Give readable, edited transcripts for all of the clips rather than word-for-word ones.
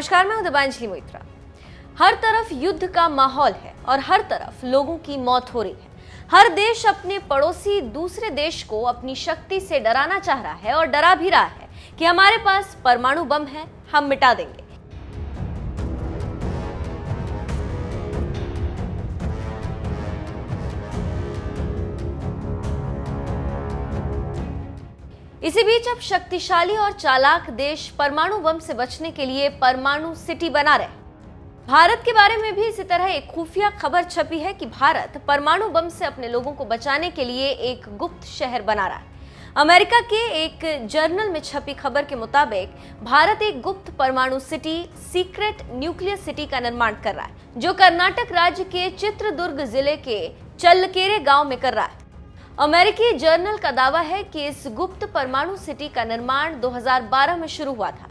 नमस्कार, मैं हूं दिबांजलि मोइत्रा। हर तरफ युद्ध का माहौल है और हर तरफ लोगों की मौत हो रही है। हर देश अपने पड़ोसी दूसरे देश को अपनी शक्ति से डराना चाह रहा है और डरा भी रहा है कि हमारे पास परमाणु बम है, हम मिटा देंगे। इसी बीच अब शक्तिशाली और चालाक देश परमाणु बम से बचने के लिए परमाणु सिटी बना रहे हैं। भारत के बारे में भी इसी तरह एक खुफिया खबर छपी है कि भारत परमाणु बम से अपने लोगों को बचाने के लिए एक गुप्त शहर बना रहा है। अमेरिका के एक जर्नल में छपी खबर के मुताबिक भारत एक गुप्त परमाणु सिटी, सीक्रेट न्यूक्लियर सिटी का निर्माण कर रहा है, जो कर्नाटक राज्य के चित्रदुर्ग जिले के चल्लकेरे गांव में कर रहा है। अमेरिकी जर्नल का दावा है कि इस गुप्त परमाणु सिटी का निर्माण 2012 में शुरू हुआ था।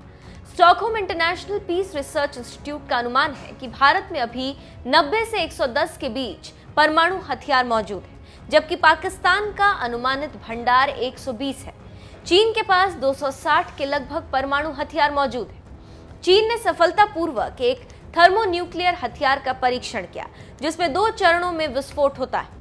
Stockholm International Peace Research Institute का अनुमान है कि भारत में अभी 90 से 110 के बीच परमाणु हथियार मौजूद है, जबकि पाकिस्तान का अनुमानित भंडार 120 है। चीन के पास 260 के लगभग परमाणु हथियार मौजूद है। चीन ने सफलतापूर्वक एक थर्मोन्यूक्लियर हथियार का परीक्षण किया, जिसमें 2 चरणों में विस्फोट होता है।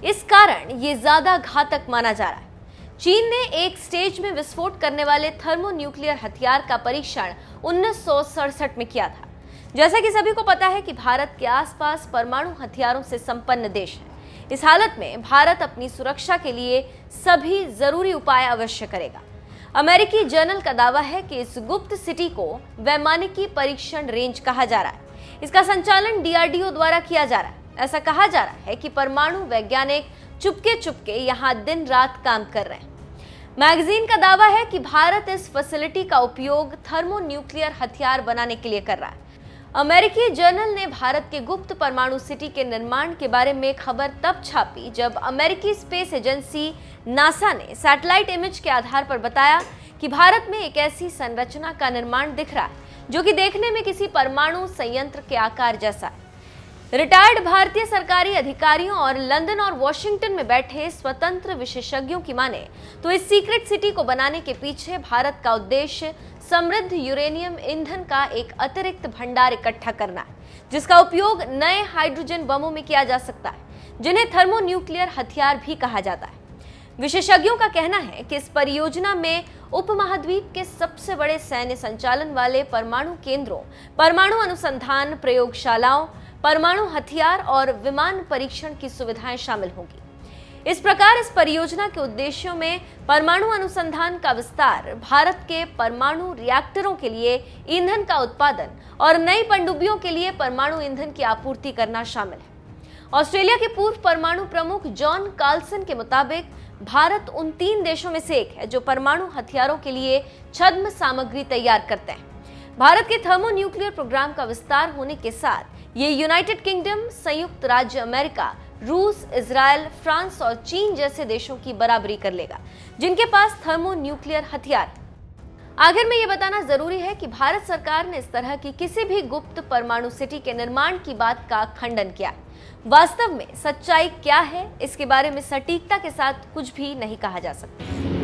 इस कारण ये ज्यादा घातक माना जा रहा है। चीन ने एक स्टेज में विस्फोट करने वाले थर्मोन्यूक्लियर हथियार का परीक्षण 1967 में किया था। जैसा कि सभी को पता है कि भारत के आसपास परमाणु हथियारों से संपन्न देश है। इस हालत में भारत अपनी सुरक्षा के लिए सभी जरूरी उपाय अवश्य करेगा। अमेरिकी जर्नल का दावा है कि इस गुप्त सिटी को वैमानिकी परीक्षण रेंज कहा जा रहा है। इसका संचालन DRDO द्वारा किया जा रहा है। ऐसा कहा जा रहा है कि परमाणु वैज्ञानिक चुपके चुपके यहां दिन रात काम कर रहे हैं। मैगजीन का दावा है कि भारत इस फैसिलिटी का उपयोग थर्मोन्यूक्लियर हथियार बनाने के लिए कर रहा है। अमेरिकी जर्नल ने भारत के गुप्त परमाणु सिटी के निर्माण के बारे में खबर तब छापी जब अमेरिकी स्पेस एजेंसी नासा ने सैटेलाइट इमेज के आधार पर बताया कि भारत में एक ऐसी संरचना का निर्माण दिख रहा है जो कि देखने में किसी परमाणु संयंत्र के आकार जैसा है। रिटायर्ड भारतीय सरकारी अधिकारियों और लंदन और वॉशिंगटन में बैठे स्वतंत्र विशेषज्ञों की माने तो इस सीक्रेट सिटी को बनाने के पीछे भारत का उद्देश्य समृद्ध यूरेनियम ईंधन का एक अतिरिक्त भंडार इकट्ठा करना है, जिसका उपयोग नए हाइड्रोजन बमों में किया जा सकता है, जिन्हें थर्मोन्यूक्लियर हथियार भी कहा जाता है। विशेषज्ञों का कहना है कि इस परियोजना में उपमहाद्वीप के सबसे बड़े सैन्य संचालन वाले परमाणु केंद्रों, परमाणु अनुसंधान प्रयोगशालाओं, परमाणु हथियार और विमान परीक्षण की सुविधाएं शामिल होंगी। इस प्रकार इस परियोजना के उद्देश्यों में परमाणु अनुसंधान का विस्तार, भारत के परमाणु रिएक्टरों के लिए ईंधन का उत्पादन और नई पनडुब्बियों के लिए परमाणु ईंधन की आपूर्ति करना शामिल है। ऑस्ट्रेलिया के पूर्व परमाणु प्रमुख जॉन कार्लसन के मुताबिक भारत उन 3 देशों में से एक है जो परमाणु हथियारों के लिए छद्म सामग्री तैयार करते हैं। भारत के थर्मोन्यूक्लियर प्रोग्राम का विस्तार होने के साथ ये यूनाइटेड किंगडम, संयुक्त राज्य अमेरिका, रूस, इजराइल, फ्रांस और चीन जैसे देशों की बराबरी कर लेगा, जिनके पास थर्मोन्यूक्लियर हथियार है। आखिर में ये बताना जरूरी है कि भारत सरकार ने इस तरह की किसी भी गुप्त परमाणु सिटी के निर्माण की बात का खंडन किया। वास्तव में सच्चाई क्या है, इसके बारे में सटीकता के साथ कुछ भी नहीं कहा जा सकता।